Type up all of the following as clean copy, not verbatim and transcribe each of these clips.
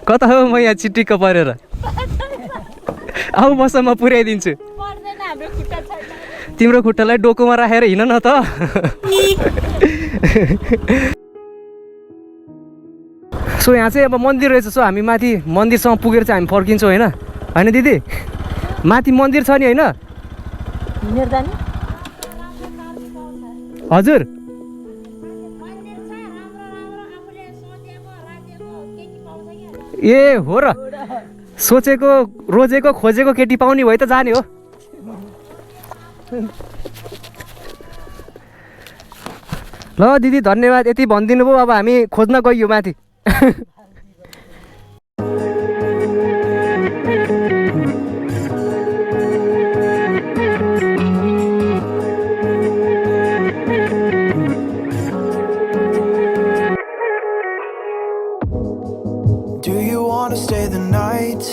कता हो म यहाँ चिटिक्क परेर आऊ मसँग पुर्याइदिन्छु तिम्रो खुट्टालाई डोकोमा राखेर हिँड न त सो यहाँ चाहिँ अब मन्दिर रहेछ सो हामी माथि मन्दिरसम्म पुगेर चाहिँ हामी फर्किन्छौँ होइन होइन दिदी माथि मन्दिर छ नि होइन हजुर ए हो र सोचेको रोजेको खोजेको केटी पाउने भए त जाने हो ल दिदी धन्यवाद यति भनिदिनु भयो अब हामी खोज्न गइयो माथि Do you want to stay the night?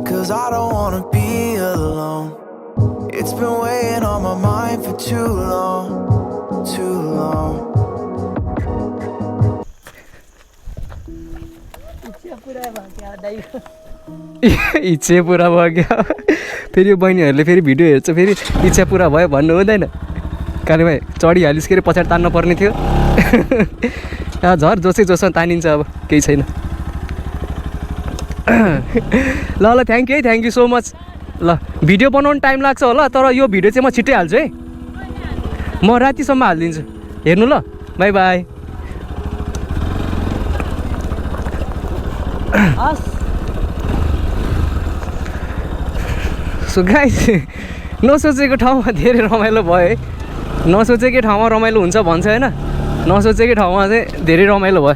'Cause I don't want to be alone. It's been weighing on my mind for too long, too long. इच्छा पुरा भयो क्या फेरि यो बहिनीहरूले फेरि भिडियो हेर्छ फेरि इच्छा पुरा भयो भन्नु हुँदैन कालेमा चढिहालिस् के अरे पछाडि तान्नु पर्ने थियो झर जोसै जोसँग तानिन्छ अब केही छैन ल ल थ्याङ्क यू है थ्याङ्क यू सो मच ल भिडियो बनाउनु टाइम लाग्छ होला तर यो भिडियो चाहिँ म छिट्टै हाल्छु है म रातिसम्म हालिदिन्छु हेर्नु ल बाई बाई सो गाइस नसोचेको ठाउँमा धेरै रमाइलो भयो है नसोचेकै ठाउँमा रमाइलो हुन्छ भन्छ होइन नसोचेकै ठाउँमा चाहिँ धेरै रमाइलो भयो